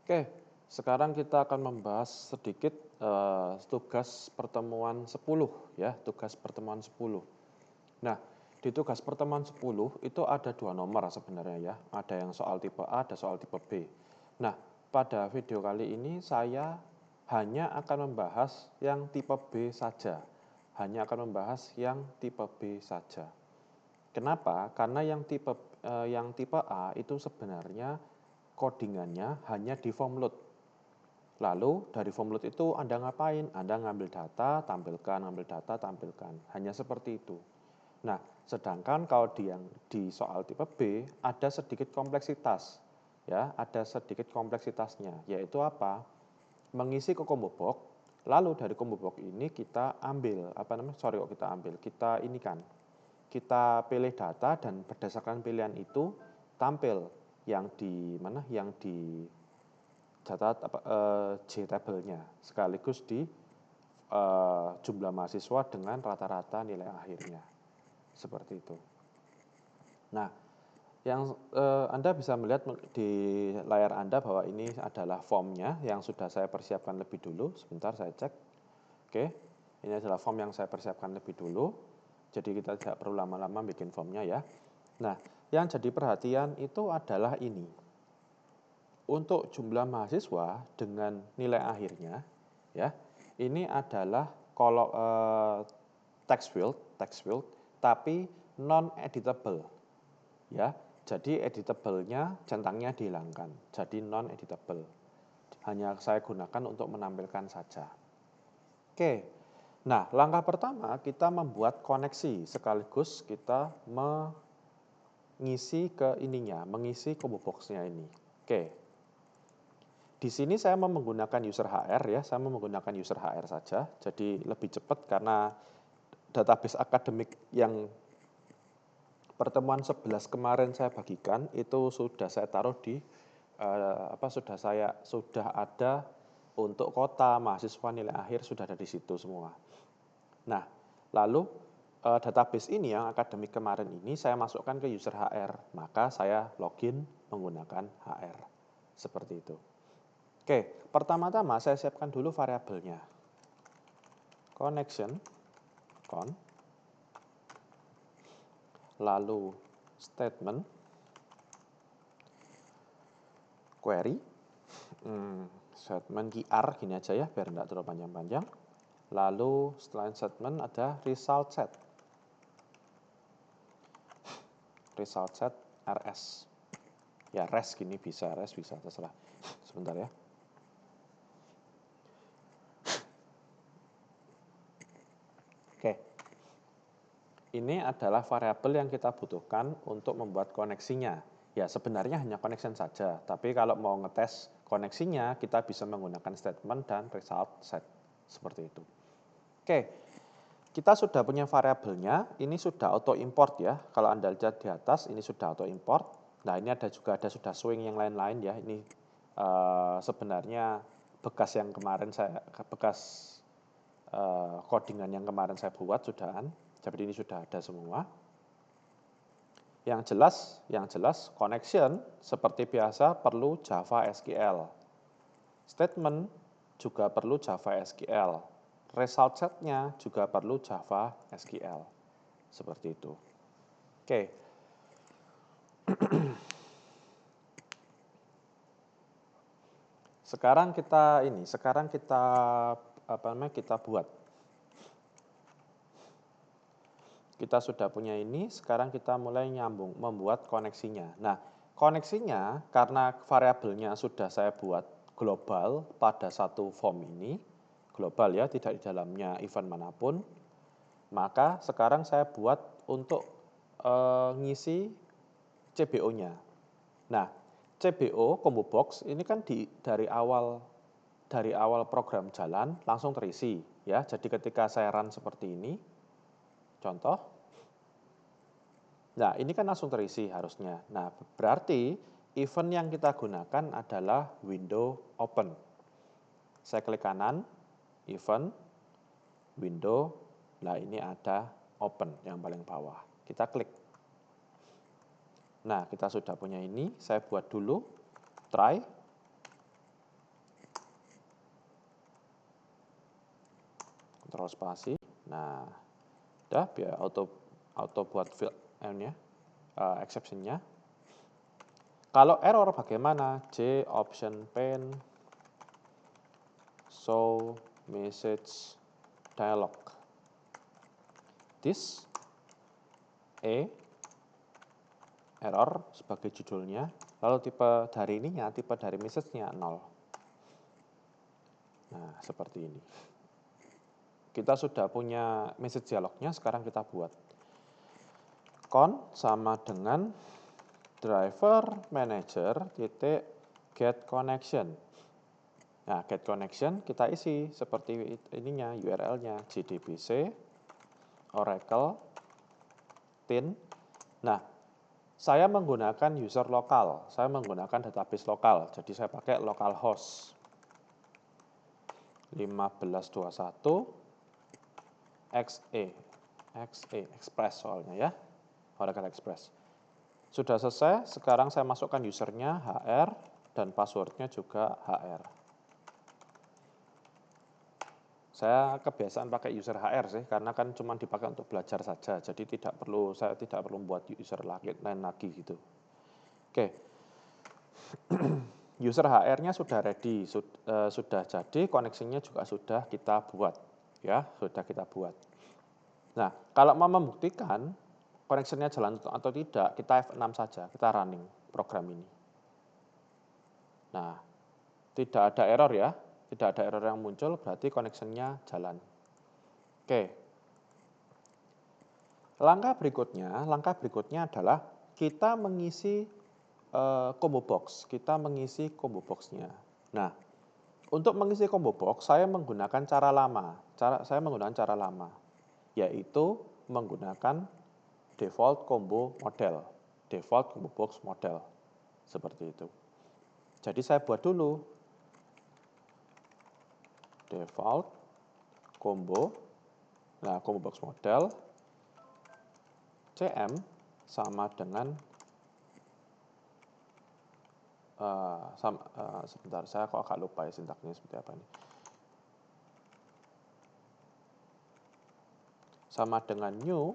Oke, sekarang kita akan membahas sedikit tugas pertemuan 10 ya, tugas pertemuan 10. Nah, di tugas pertemuan 10 itu ada dua nomor sebenarnya ya. Ada yang soal tipe A, ada soal tipe B. Nah, pada video kali ini saya hanya akan membahas yang tipe B saja. Hanya akan membahas yang tipe B saja. Kenapa? Karena yang tipe A itu sebenarnya codingannya hanya di form load. Lalu dari form load itu Anda ngapain? Anda ngambil data, tampilkan, ngambil data, tampilkan. Hanya seperti itu. Nah, sedangkan kalau di soal tipe B ada sedikit kompleksitas. Ya, ada sedikit kompleksitasnya, yaitu apa? Mengisi ke combo box, lalu dari combo box ini kita ambil, kita ini kan, kita pilih data dan berdasarkan pilihan itu tampil yang di mana, yang di data JTable-nya sekaligus di jumlah mahasiswa dengan rata-rata nilai akhirnya. Seperti itu. Nah, yang Anda bisa melihat di layar Anda bahwa ini adalah formnya yang sudah saya persiapkan lebih dulu. Sebentar saya cek. Oke, ini adalah form yang saya persiapkan lebih dulu. Jadi kita tidak perlu lama-lama bikin formnya ya. Nah, yang jadi perhatian itu adalah ini. Untuk jumlah mahasiswa dengan nilai akhirnya, ya, ini adalah kalau text field, tapi non editable, ya. Jadi editable-nya centangnya dihilangkan, jadi non editable. Hanya saya gunakan untuk menampilkan saja. Oke. Nah, langkah pertama kita membuat koneksi sekaligus kita mengisi ke ininya, mengisi combo box-nya ini. Oke. Di sini saya mau menggunakan user HR ya, saya mau menggunakan user HR saja, jadi lebih cepat karena database akademik yang pertemuan 11 kemarin saya bagikan itu sudah saya taruh di sudah ada untuk kota, mahasiswa, nilai akhir sudah ada di situ semua. Nah, lalu database ini yang akademik kemarin ini saya masukkan ke user HR, maka saya login menggunakan HR. Seperti itu. Oke, pertama-tama saya siapkan dulu variabelnya. Connection, lalu statement, query, statement QR gini aja ya, biar tidak terlalu panjang-panjang. Lalu setelah statement ada result set. Result set RS. Ya, res gini bisa, res bisa, terserah. Sebentar ya. Oke. Ini adalah variabel yang kita butuhkan untuk membuat koneksinya. Ya, sebenarnya hanya connection saja, tapi kalau mau ngetes koneksinya, kita bisa menggunakan statement dan result set. Seperti itu. Oke, kita sudah punya variabelnya, ini sudah auto import ya. Kalau Anda lihat di atas, ini sudah auto import. Nah, ini sudah swing yang lain-lain ya. Ini sebenarnya bekas codingan yang kemarin saya buat sudahan. Jadi ini sudah ada semua. Yang jelas connection seperti biasa perlu Java SQL. Statement juga perlu Java SQL. Result set-nya juga perlu Java SQL. Seperti itu. Oke. Sekarang kita buat. Kita sudah punya ini, sekarang kita mulai membuat koneksinya. Nah, koneksinya karena variabelnya sudah saya buat global pada satu form ini, global ya, tidak di dalamnya event manapun, maka sekarang saya buat untuk ngisi CBO-nya. Nah, CBO, combo box, ini kan dari awal program jalan langsung terisi. Ya, jadi ketika saya run seperti ini, contoh. Nah, ini kan langsung terisi harusnya. Nah, berarti event yang kita gunakan adalah window open. Saya klik kanan, event, window, nah ini ada open yang paling bawah. Kita klik. Nah, kita sudah punya ini, saya buat dulu, try. Ctrl spasi. Nah, udah biar auto buat field exception-nya. Kalau error bagaimana? J option pane show message dialog. This error sebagai judulnya. Lalu tipe dari ininya, tipe dari message-nya 0. Nah, seperti ini. Kita sudah punya message dialognya, sekarang kita buat. Con sama dengan driver manager titik get connection. Nah, get connection kita isi seperti ininya, URL-nya JDBC Oracle tin. Nah, saya menggunakan user lokal, saya menggunakan database lokal, jadi saya pakai localhost 1521 Express soalnya ya, Oracle Express. Sudah selesai, sekarang saya masukkan usernya HR dan passwordnya juga HR. Saya kebiasaan pakai user HR sih, karena kan cuma dipakai untuk belajar saja, jadi saya tidak perlu membuat user lain lagi gitu. Oke, user HR-nya sudah ready, sudah jadi, koneksinya juga sudah kita buat, ya, sudah kita buat. Nah, kalau mau membuktikan koneksinya jalan atau tidak, kita F6 saja, kita running program ini. Nah, tidak ada error ya, tidak ada error yang muncul, berarti koneksinya jalan. Oke. Langkah berikutnya adalah kita mengisi combo box. Kita mengisi combo box-nya. Nah, untuk mengisi combo box, saya menggunakan cara lama. Saya menggunakan cara lama, yaitu menggunakan default combo model. Default combo box model. Seperti itu. Jadi saya buat dulu default combo. Nah, combo box model CM sama dengan sebentar, saya kok agak lupa ya sintaknya seperti apa ini. Sama dengan new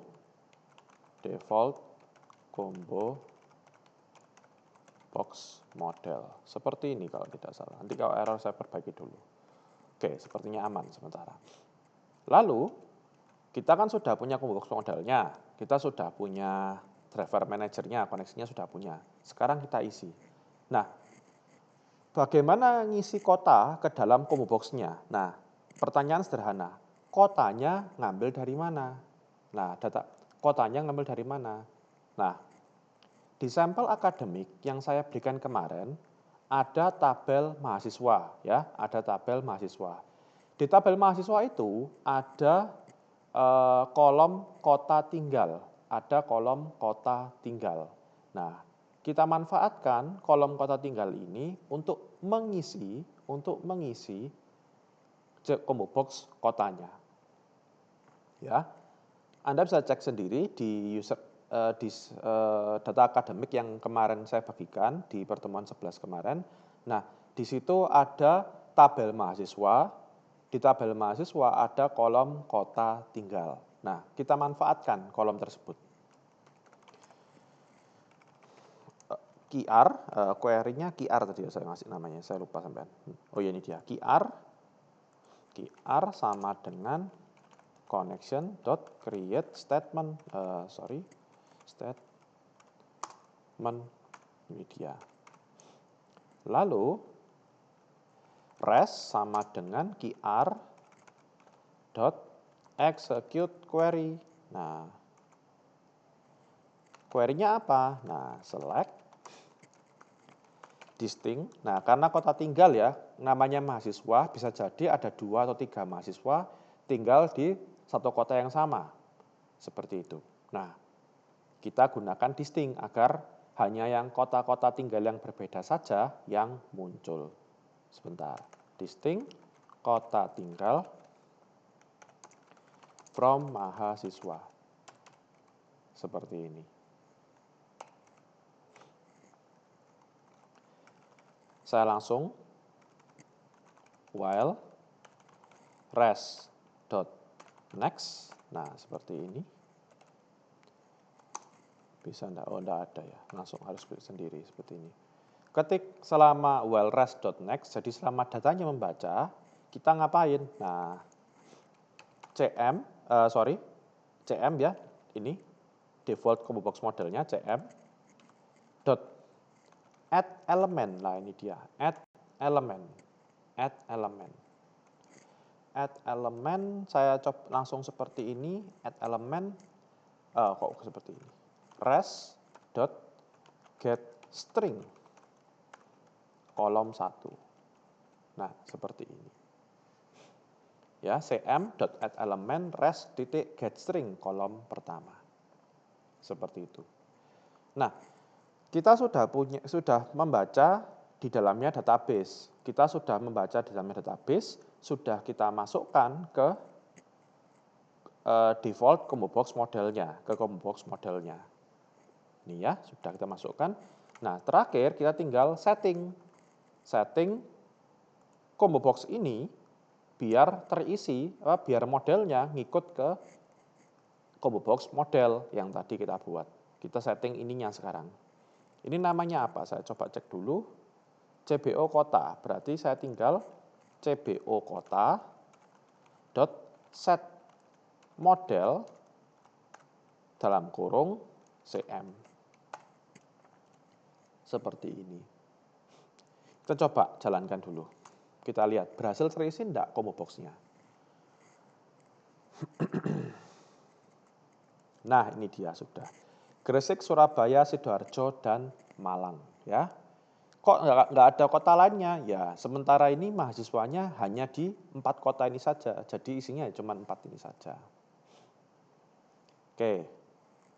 default combo box model. Seperti ini kalau tidak salah. Nanti kalau error saya perbaiki dulu. Oke, sepertinya aman sementara. Lalu, kita kan sudah punya combo box modelnya. Kita sudah punya driver manajernya, koneksinya sudah punya. Sekarang kita isi. Nah, bagaimana ngisi kota ke dalam combo box-nya? Nah, pertanyaan sederhana. Kotanya ngambil dari mana? Nah, kotanya ngambil dari mana? Nah, di sampel akademik yang saya berikan kemarin, ada tabel mahasiswa, ya, ada tabel mahasiswa. Di tabel mahasiswa itu ada kolom kota tinggal, ada kolom kota tinggal. Nah, kita manfaatkan kolom kota tinggal ini untuk mengisi combo box kotanya. Ya, Anda bisa cek sendiri di data akademik yang kemarin saya bagikan di pertemuan 11 kemarin. Nah, di situ ada tabel mahasiswa. Di tabel mahasiswa ada kolom kota tinggal. Nah, kita manfaatkan kolom tersebut. QR, query-nya QR tadi ya saya ngasih namanya, saya lupa sampean. Oh ya ini dia, QR sama dengan connection.create statement, statement media. Lalu REST sama dengan QR.execute query. Nah, query-nya apa? Nah, select distinct. Nah, karena kota tinggal ya, namanya mahasiswa, bisa jadi ada 2 atau 3 mahasiswa tinggal di satu kota yang sama. Seperti itu. Nah, kita gunakan distinct agar hanya yang kota-kota tinggal yang berbeda saja yang muncul. Sebentar. Distinct kota tinggal from mahasiswa. Seperti ini. Saya langsung while res Next. Nah, seperti ini. Bisa enggak? Oh, enggak ada ya. Langsung harus klik sendiri seperti ini. Ketik selama while rest.next, jadi selama datanya membaca, kita ngapain? Nah, CM ya, ini default combo box modelnya CM dot add element. Nah, ini dia, add element. Saya coba langsung seperti ini, add element, kok seperti ini, res dot get string kolom 1. Nah, seperti ini. Ya, cm.addElement res.getString kolom pertama. Seperti itu. Nah, kita sudah membaca di dalamnya database. Kita sudah membaca di dalamnya database, sudah kita masukkan ke default combo box modelnya, Ini ya, sudah kita masukkan. Nah, terakhir kita tinggal setting combo box ini biar terisi, biar modelnya ngikut ke combo box model yang tadi kita buat. Kita setting ininya sekarang. Ini namanya apa? Saya coba cek dulu. CBO kota. Berarti saya tinggal CBO kota dot set model dalam kurung CM. Seperti ini. Kita coba jalankan dulu. Kita lihat berhasil terisi enggak combo box-nya. Nah, ini dia sudah. Gresik, Surabaya, Sidoarjo, dan Malang. Ya, kok nggak ada kota lainnya? Ya, sementara ini mahasiswanya hanya di 4 kota ini saja. Jadi isinya cuma 4 ini saja. Oke,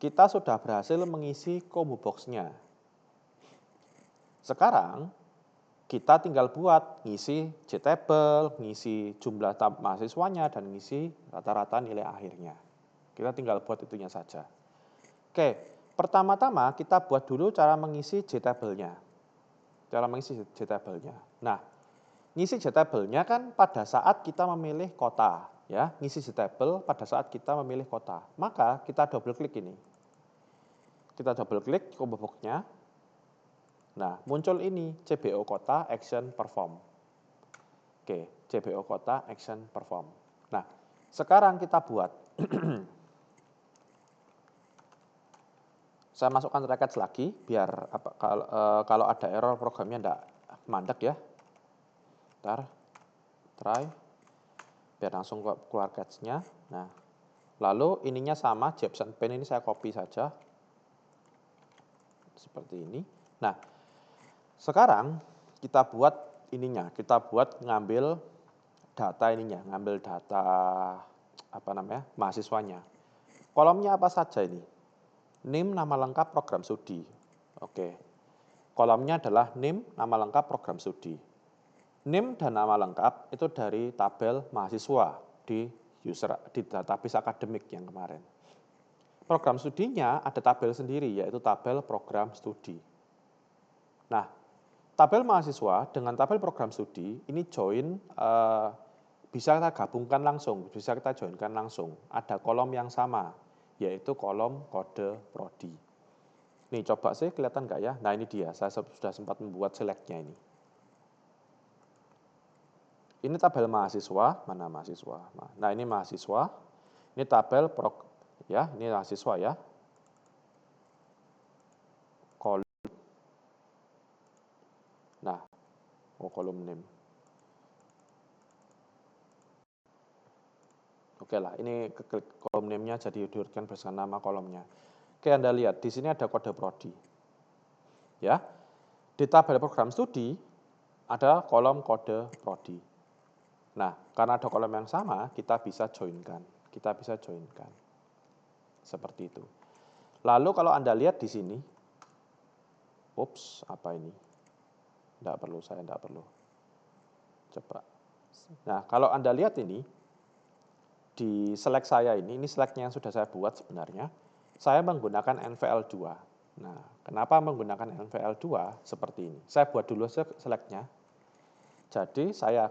kita sudah berhasil mengisi combo box-nya. Sekarang kita tinggal buat ngisi JTable, ngisi jumlah mahasiswanya, dan ngisi rata-rata nilai akhirnya. Kita tinggal buat itunya saja. Oke, pertama-tama kita buat dulu cara mengisi JTable-nya. Nah, ngisi JTable-nya kan pada saat kita memilih kota. Ya, ngisi JTable pada saat kita memilih kota. Maka kita double klik ini. Kita double klik combo box-nya. Nah, muncul ini CBO kota action perform. Oke, CBO kota action perform. Nah, sekarang kita buat. Saya masukkan records lagi biar kalau ada error programnya enggak mandek ya. Ntar, try. Biar langsung keluar catch-nya. Nah, lalu ininya sama, Jepsen Pen ini saya copy saja. Seperti ini. Nah, sekarang kita buat ininya, kita buat ngambil data mahasiswanya. Kolomnya apa saja ini? NIM, nama lengkap, program studi. Oke. Kolomnya adalah NIM, nama lengkap, program studi. NIM dan nama lengkap itu dari tabel mahasiswa di database akademik yang kemarin. Program studinya ada tabel sendiri, yaitu tabel program studi. Nah, tabel mahasiswa dengan tabel program studi ini bisa kita gabungkan langsung, bisa kita joinkan langsung. Ada kolom yang sama, yaitu kolom kode prodi. Nih, coba sih kelihatan nggak ya? Nah, ini dia, saya sudah sempat membuat select-nya ini. Ini tabel mahasiswa, mana mahasiswa? Nah, ini mahasiswa. Ini tabel ini mahasiswa ya. Nah, kolom name. Oke lah, ini klik kolom name-nya jadi diurutkan berdasarkan nama kolomnya. Oke, Anda lihat di sini ada kode prodi. Ya. Di tabel program studi ada kolom kode prodi. Nah, karena ada kolom yang sama, kita bisa joinkan. Seperti itu. Lalu kalau Anda lihat di sini, apa ini? Saya tidak perlu. Coba. Nah, kalau Anda lihat ini, di select saya ini select-nya yang sudah saya buat sebenarnya, saya menggunakan NVL2. Nah, kenapa menggunakan NVL2 seperti ini? Saya buat dulu select-nya. Jadi, saya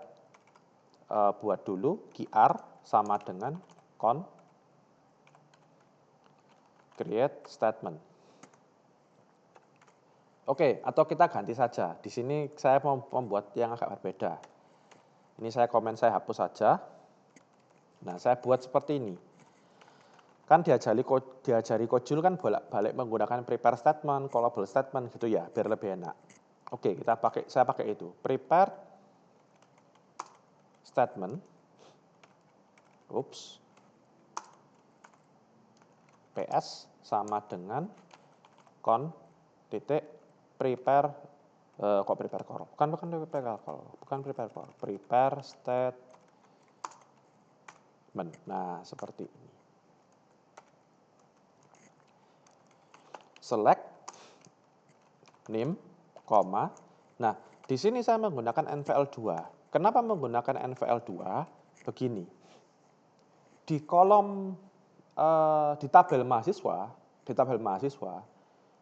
buat dulu QR sama dengan con create statement. Oke, atau kita ganti saja. Di sini saya mau membuat yang agak berbeda. Ini saya hapus saja. Nah, saya buat seperti ini. Kan diajari Kojul kan bolak-balik menggunakan prepare statement, callable statement gitu ya, biar lebih enak. Oke, saya pakai itu. Prepare statement. PS sama dengan con titik prepare prepare call. Bukan prepare call. Prepare statement. Nah, seperti ini. Select name, koma. Nah, di sini saya menggunakan NVL2. Kenapa menggunakan NVL2? Begini. Di kolom di tabel mahasiswa,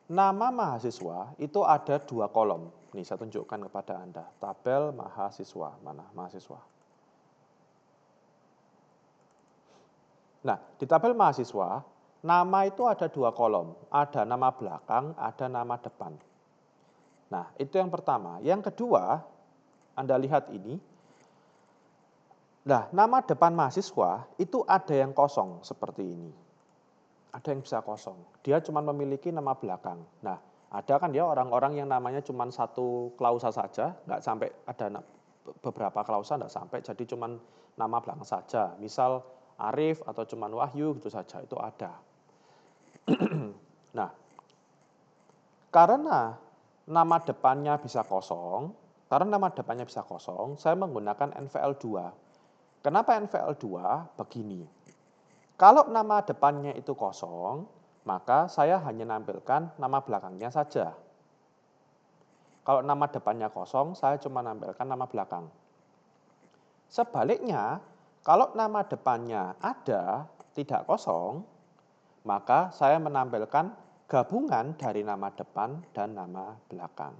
nama mahasiswa itu ada 2 kolom. Nih, saya tunjukkan kepada Anda. Tabel mahasiswa, mana mahasiswa. Nah, di tabel mahasiswa, nama itu ada 2 kolom. Ada nama belakang, ada nama depan. Nah, itu yang pertama. Yang kedua, Anda lihat ini. Nah, nama depan mahasiswa itu ada yang kosong seperti ini. Ada yang bisa kosong. Dia cuma memiliki nama belakang. Nah, ada kan ya orang-orang yang namanya cuma 1 klausa saja, nggak sampai ada beberapa klausa, nggak sampai, jadi cuma nama belakang saja. Misal Arif atau cuma Wahyu gitu saja, itu ada. Nah, karena nama depannya bisa kosong, saya menggunakan NVL2. Kenapa NVL2? Begini. Kalau nama depannya itu kosong, maka saya hanya nampilkan nama belakangnya saja. Kalau nama depannya kosong, saya cuma nampilkan nama belakang. Sebaliknya, kalau nama depannya ada, tidak kosong, maka saya menampilkan gabungan dari nama depan dan nama belakang.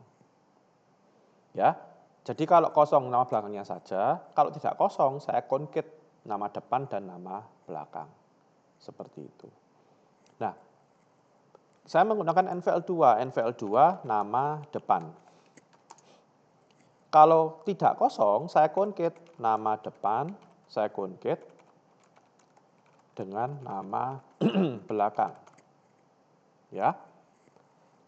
Ya, jadi kalau kosong nama belakangnya saja, kalau tidak kosong saya concate nama depan dan nama belakang. Seperti itu. Nah, saya menggunakan NVL2 nama depan. Kalau tidak kosong, saya concate nama depan, saya concate dengan nama belakang. Ya.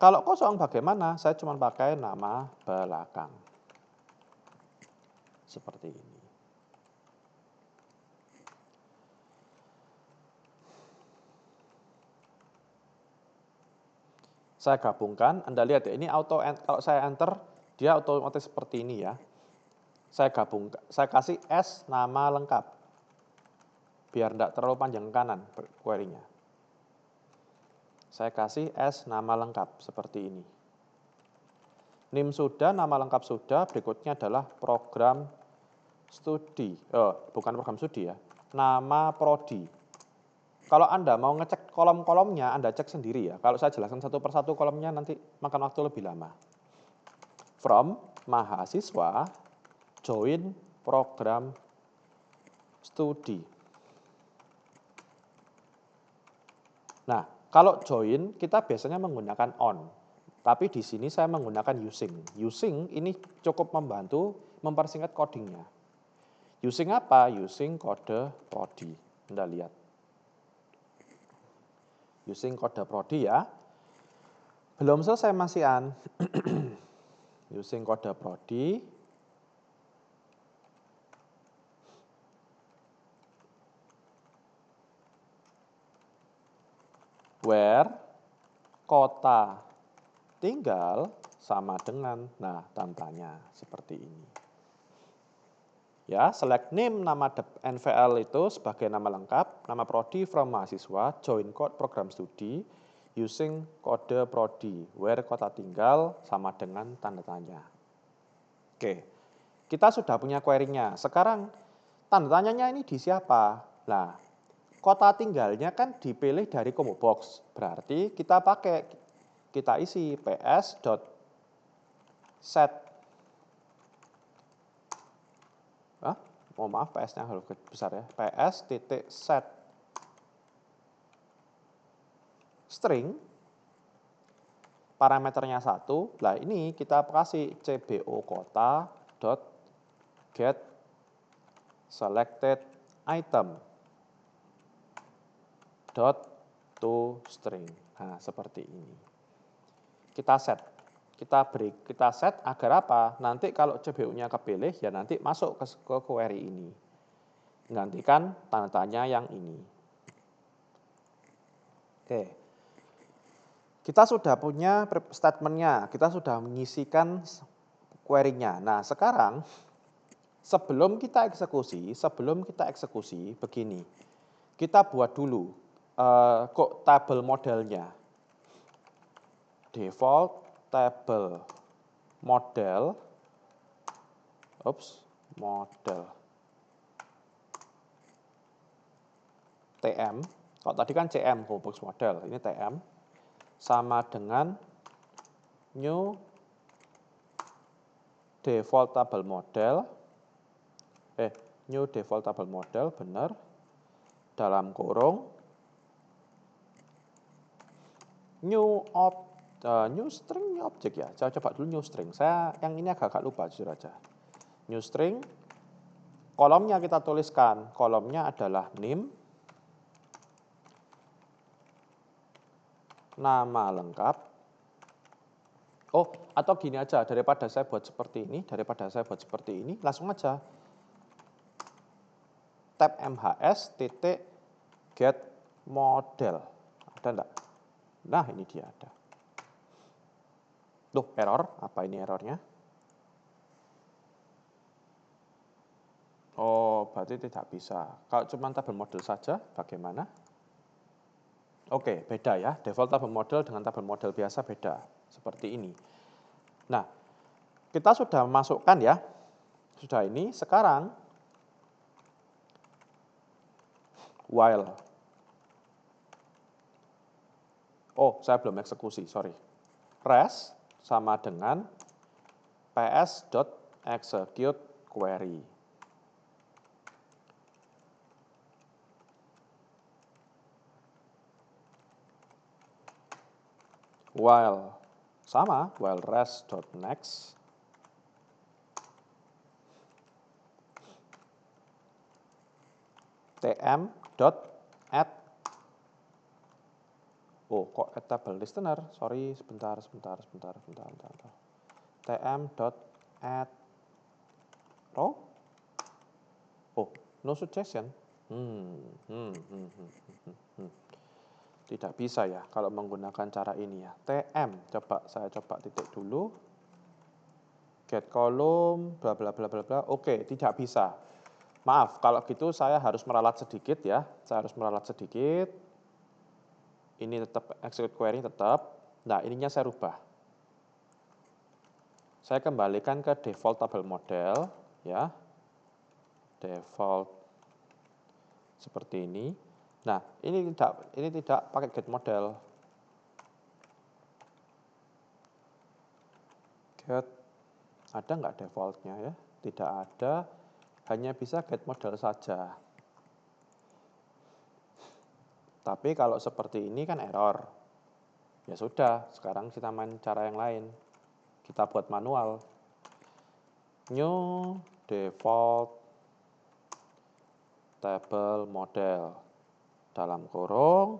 Kalau kosong bagaimana? Saya cuma pakai nama belakang. Seperti ini. Saya gabungkan, Anda lihat ya, ini kalau saya enter, dia otomatis seperti ini ya. Saya kasih S nama lengkap. Biar tidak terlalu panjang kanan query-nya. Saya kasih S nama lengkap, seperti ini. NIM sudah, nama lengkap sudah, berikutnya adalah program studi. Bukan program studi ya, nama prodi. Kalau Anda mau ngecek kolom-kolomnya, Anda cek sendiri ya. Kalau saya jelaskan satu persatu kolomnya nanti makan waktu lebih lama. From mahasiswa, join program studi. Nah, kalau join kita biasanya menggunakan on. Tapi di sini saya menggunakan using. Using ini cukup membantu mempersingkat codingnya. Using apa? Using kode prodi. Anda lihat. Using kode prodi ya. Belum selesai masihan. Using kode prodi. Where kota tinggal sama dengan, nah tandanya seperti ini. Ya, select name nama NVL itu sebagai nama lengkap, nama prodi from mahasiswa, join code program studi, using kode prodi, where kota tinggal sama dengan tanda tanya. Oke, kita sudah punya query-nya. Sekarang tanda tanyanya ini di siapa? Nah, kota tinggalnya kan dipilih dari combo box. Berarti kita isi ps.set. PS-nya harus besar ya. ps.set string, parameternya 1. Nah, ini kita kasih cbo kota dot get selected item dot to string. Nah, seperti ini. Kita set agar apa? Nanti kalau CBO-nya kepilih, ya nanti masuk ke query ini. Menggantikan tanda tanya yang ini. Oke. Kita sudah punya statement-nya, kita sudah mengisikan query-nya. Nah, sekarang sebelum kita eksekusi begini. Kita buat dulu tabel modelnya. Default table model. Model. TM. Kalau tadi kan CM, box model. Ini TM. Sama dengan new default table model. New default table model, benar. Dalam kurung. New string object ya. Saya coba dulu new string. Saya yang ini agak lupa jujur aja. New string. Kolomnya kita tuliskan. Kolomnya adalah name. Nama lengkap. Oh, atau gini aja, daripada saya buat seperti ini, langsung aja. Tab MHS titik get model. Ada enggak? Nah, ini dia ada. Duh, error. Apa ini errornya? Oh, berarti tidak bisa. Kalau cuma tabel model saja, bagaimana? Oke, beda ya. Default tabel model dengan tabel model biasa beda. Seperti ini. Nah, kita sudah masukkan ya. Sudah ini, sekarang while. Oh, saya belum eksekusi, sorry. Rest sama dengan ps.execute query. While sama, while rest.next. tm.add. Oh, kok add table listener? Sorry, sebentar. tm.add row. Oh, no suggestion. Tidak bisa ya kalau menggunakan cara ini ya. tm, saya coba titik dulu. Get column, bla bla bla bla bla. Oke, tidak bisa. Maaf, kalau gitu saya harus meralat sedikit ya. Ini tetap execute query tetap. Nah, ininya saya rubah. Saya kembalikan ke default tabel model ya. Default seperti ini. Nah, ini tidak pakai get model. Get ada nggak defaultnya ya? Tidak ada, hanya bisa get model saja. Tapi kalau seperti ini kan error. Ya sudah, sekarang kita main cara yang lain. Kita buat manual. New default table model. Dalam kurung.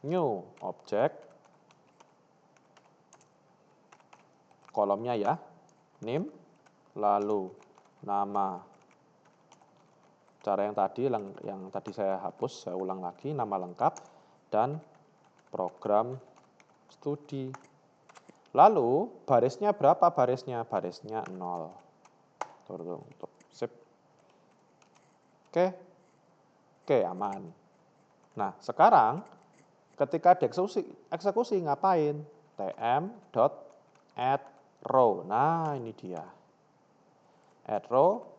New object. Kolomnya ya. Name. Lalu nama. Cara yang tadi saya hapus, saya ulang lagi. Nama lengkap. Dan program studi. Lalu barisnya berapa barisnya? Barisnya 0. Tutup. Sip. Oke, aman. Nah, sekarang ketika dieksekusi ngapain? tm.add row. Nah, ini dia. Add row,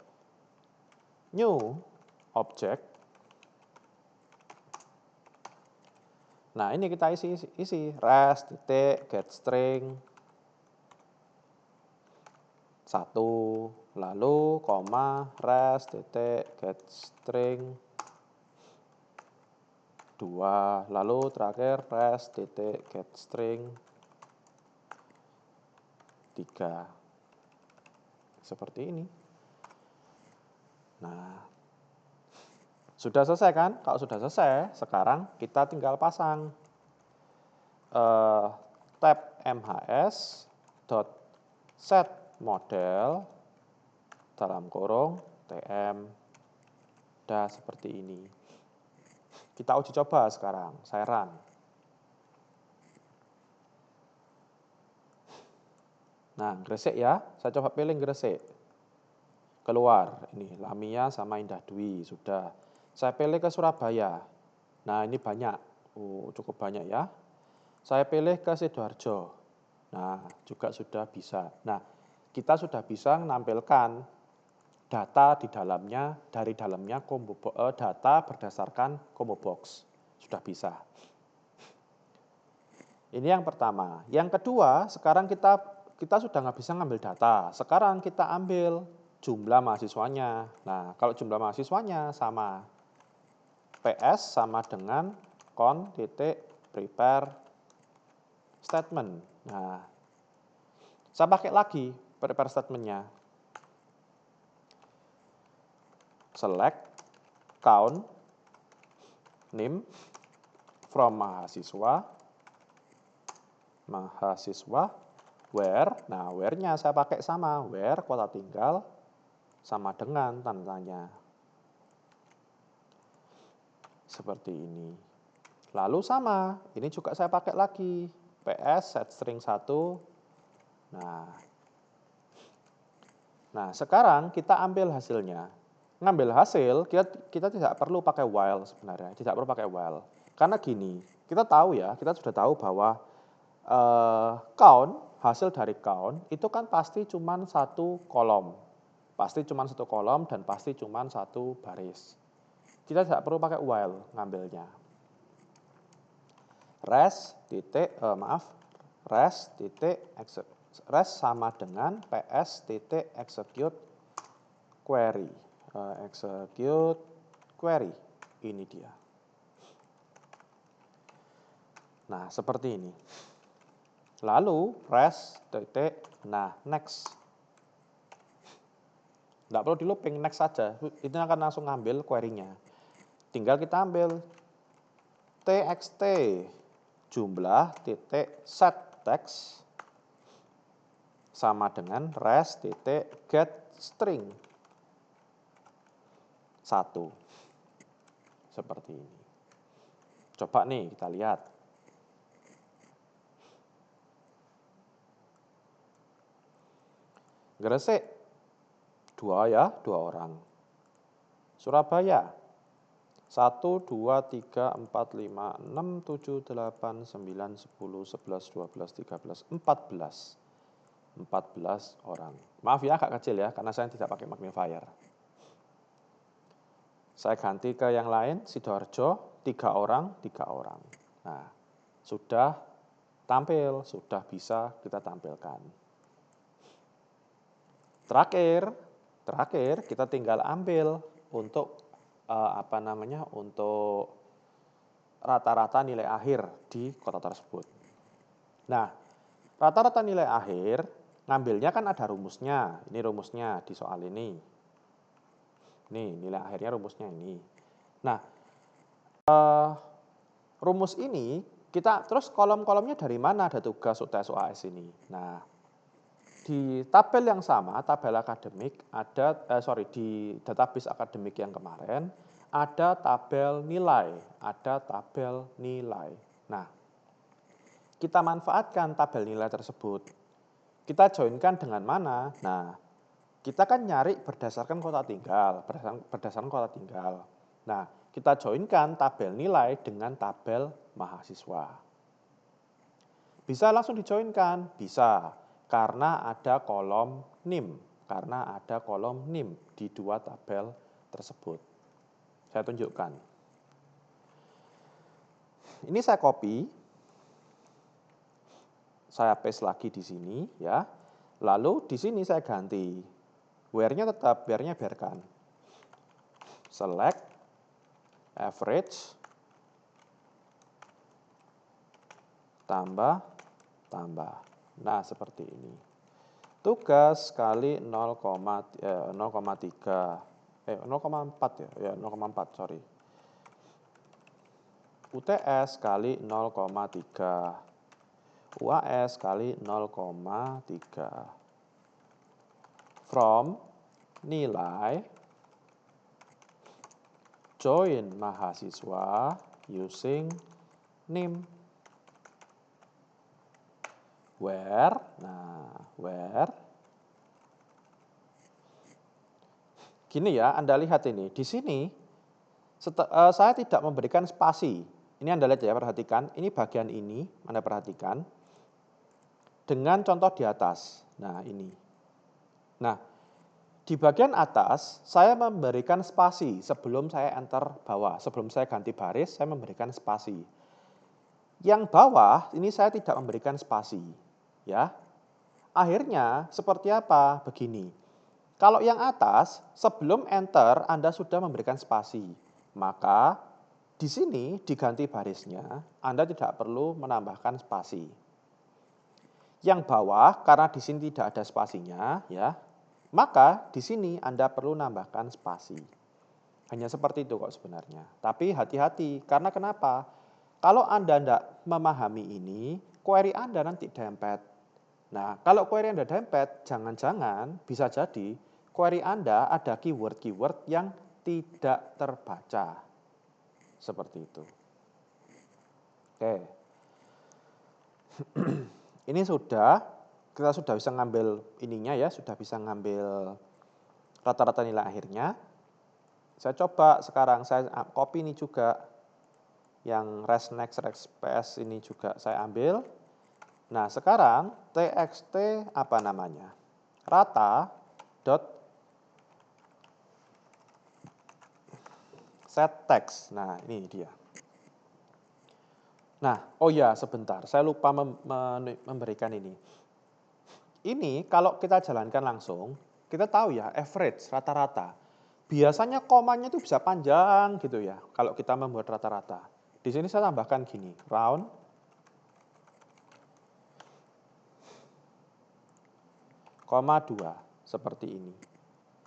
new object. Nah, ini kita isi rest titik get string 1, lalu koma rest titik get string 2, lalu terakhir res titik get string 3. Seperti ini. Nah, sudah selesai kan? Kalau sudah selesai, sekarang kita tinggal pasang tab mhs dot set model dalam kurung tm. Dah seperti ini. Kita uji coba sekarang, saya run. Nah, Gresik ya, saya coba pilih Gresik. Keluar, ini Lamia sama Indah Dwi, sudah. Saya pilih ke Surabaya. Nah, ini banyak, cukup banyak ya. Saya pilih ke Sidoarjo. Nah, juga sudah bisa. Nah, kita sudah bisa menampilkan data di dalamnya, dari dalamnya data berdasarkan combo box. Sudah bisa. Ini yang pertama. Yang kedua, sekarang kita sudah nggak bisa ngambil data. Sekarang kita ambil jumlah mahasiswanya. Nah, kalau jumlah mahasiswanya sama PS sama dengan con.prepare statement. Nah, saya pakai lagi prepare statementnya. Select count name from mahasiswa where. Nah, where-nya saya pakai sama where kota tinggal sama dengan tandanya. Seperti ini. Lalu sama, ini juga saya pakai lagi ps set string 1. Nah, sekarang kita ambil hasilnya. Ngambil hasil, kita tidak perlu pakai while sebenarnya, tidak perlu pakai while. Karena gini, kita tahu ya, kita sudah tahu bahwa count, hasil dari count, itu kan pasti cuma satu kolom. Pasti cuma satu kolom dan pasti cuma satu baris. Kita tidak perlu pakai while ngambilnya. Res sama dengan ps titik execute query. Execute query. Ini dia. Nah, seperti ini. Lalu res titik next. Tidak perlu di looping, next saja. Ini akan langsung ngambil query-nya. Tinggal kita ambil txt jumlah titik set text sama dengan res titik get string 1. Seperti ini. Coba nih kita lihat. Gresik 2 ya, 2 orang. Surabaya 1, 2, 3, 4, 5, 6, 7, 8, 9, 10, 11, 12, 13, 14. 14 orang. Maaf ya agak kecil ya, karena saya tidak pakai magnifier. Saya ganti ke yang lain, Sidoarjo, 3 orang, 3 orang. Nah, sudah tampil, sudah bisa kita tampilkan. Terakhir kita tinggal ambil untuk untuk rata-rata nilai akhir di kota tersebut. Nah, rata-rata nilai akhir ngambilnya kan ada rumusnya. Ini rumusnya di soal ini. Nih, nilai akhirnya rumusnya ini. Nah, rumus ini kita terus kolom-kolomnya dari mana ada tugas UTS UAS ini. Nah, di tabel yang sama, tabel akademik di database akademik yang kemarin ada tabel nilai, Nah, kita manfaatkan tabel nilai tersebut. Kita joinkan dengan mana? Nah, kita kan nyari berdasarkan kota tinggal, Nah, kita joinkan tabel nilai dengan tabel mahasiswa. Bisa langsung dijoinkan? Bisa, karena ada kolom NIM. Di 2 tabel tersebut. Saya tunjukkan. Ini saya copy. Saya paste lagi di sini ya. Lalu di sini saya ganti. Where-nya tetap, where-nya biarkan. Select, average, tambah, tambah. Nah, seperti ini. Tugas kali 0,3. 0,4 ya. Ya, 0,4, sorry. UTS kali 0,3. UAS kali 0,3. From nilai join mahasiswa using NIM. Where, where. Gini ya, Anda lihat ini. Di sini saya tidak memberikan spasi. Ini Anda lihat ya, perhatikan. Ini bagian ini, Anda perhatikan. Dengan contoh di atas. Nah, ini. Nah, di bagian atas, saya memberikan spasi sebelum saya enter bawah. Sebelum saya ganti baris, saya memberikan spasi. Yang bawah, ini saya tidak memberikan spasi. Ya, akhirnya seperti apa? Begini. Kalau yang atas, sebelum enter, Anda sudah memberikan spasi. Maka, di sini diganti barisnya, Anda tidak perlu menambahkan spasi. Yang bawah, karena di sini tidak ada spasinya, ya, maka di sini Anda perlu nambahkan spasi. Hanya seperti itu kok sebenarnya. Tapi hati-hati, karena kenapa? Kalau Anda tidak memahami ini, query Anda nanti dempet. Nah, kalau query Anda dempet, jangan-jangan bisa jadi query Anda ada keyword-keyword yang tidak terbaca. Seperti itu. Oke. Ini kita sudah bisa ngambil ininya ya, sudah bisa ngambil rata-rata nilai akhirnya. Saya coba sekarang, saya copy ini juga. Yang res next, res ps ini juga saya ambil. Nah, sekarang txt apa namanya? Rata dot set text. Nah, ini dia. Nah, oh ya sebentar, saya lupa memberikan ini. Ini kalau kita jalankan langsung, kita tahu ya average, rata-rata. Biasanya komanya itu bisa panjang gitu ya, kalau kita membuat rata-rata. Di sini saya tambahkan gini, round, koma 2, seperti ini.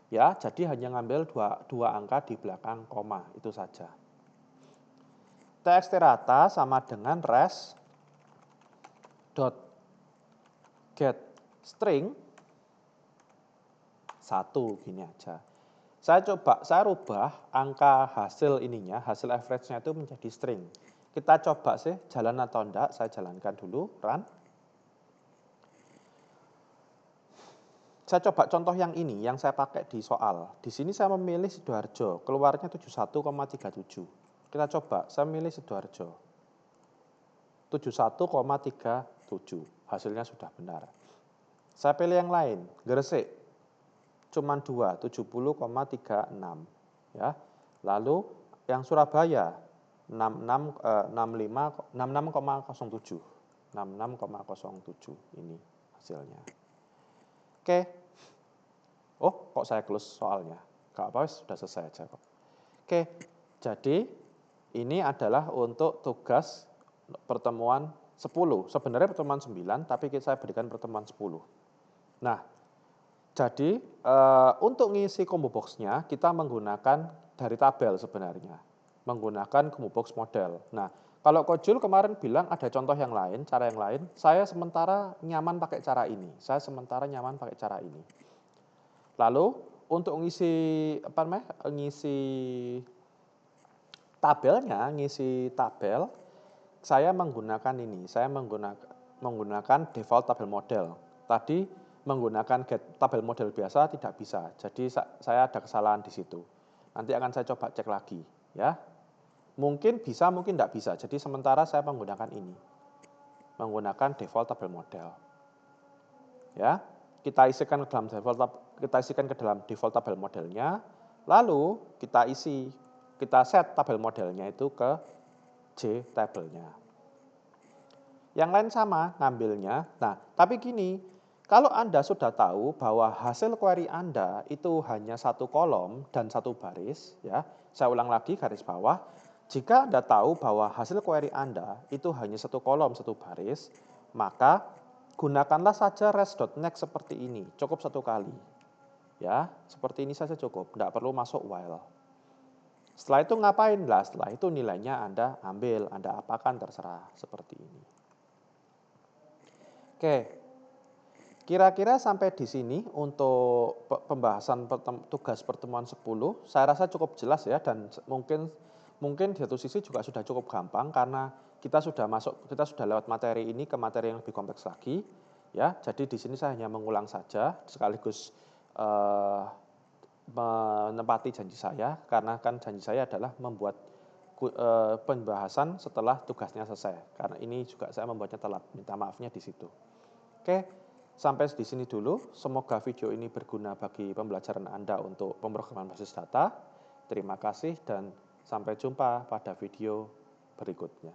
Ya, jadi hanya ngambil dua angka di belakang koma, itu saja. TXT rata sama dengan res dot get string 1, gini aja. Saya rubah angka hasil ininya, hasil average-nya itu menjadi string. Kita coba sih jalan atau enggak, saya jalankan dulu, run. Saya coba contoh yang ini, yang saya pakai di soal. Di sini saya memilih Sidoarjo, keluarnya 71,37. Kita coba, saya memilih Sidoarjo. 71,37, hasilnya sudah benar. Saya pilih yang lain, Gresik. Cuman 2, 70,36. Ya. Lalu yang Surabaya, 66,07. 66,07 ini hasilnya. Oke. Oh, kok saya close soalnya? Gak apa-apa, sudah selesai aja kok. Oke, jadi ini adalah untuk tugas pertemuan 10. Sebenarnya pertemuan 9, tapi saya berikan pertemuan 10. Nah, jadi untuk ngisi combo box-nya, kita menggunakan dari tabel sebenarnya. Menggunakan combo box model. Nah, kalau Coach Jul kemarin bilang ada contoh yang lain, cara yang lain, saya sementara nyaman pakai cara ini. Lalu untuk ngisi tabelnya, ngisi tabel, saya menggunakan ini. Saya menggunakan default tabel model. Tadi menggunakan get tabel model biasa tidak bisa. Jadi saya ada kesalahan di situ. Nanti akan saya coba cek lagi, ya. Mungkin bisa, mungkin tidak bisa. Jadi sementara saya menggunakan ini. Menggunakan default tabel model. Ya, kita isikan ke dalam default tabel modelnya, lalu kita set tabel modelnya itu ke J tabelnya. Yang lain sama ngambilnya. Nah, tapi gini, kalau Anda sudah tahu bahwa hasil query Anda itu hanya satu kolom dan satu baris, ya, saya ulang lagi garis bawah. Jika Anda tahu bahwa hasil query Anda itu hanya satu kolom, satu baris, maka gunakanlah saja res.next seperti ini, cukup satu kali. Ya, seperti ini saja cukup, tidak perlu masuk while. Setelah itu ngapain? Lah, setelah itu nilainya Anda ambil, Anda apakan terserah, seperti ini. Oke, kira-kira sampai di sini untuk pembahasan tugas pertemuan 10, saya rasa cukup jelas ya, dan mungkin di satu sisi juga sudah cukup gampang karena kita sudah lewat materi ini ke materi yang lebih kompleks lagi, ya. Jadi di sini saya hanya mengulang saja sekaligus menepati janji saya, karena kan janji saya adalah membuat pembahasan setelah tugasnya selesai. Karena ini juga saya membuatnya telat, minta maafnya di situ. Oke, sampai di sini dulu. Semoga video ini berguna bagi pembelajaran Anda untuk pemrograman basis data. Terima kasih dan sampai jumpa pada video berikutnya.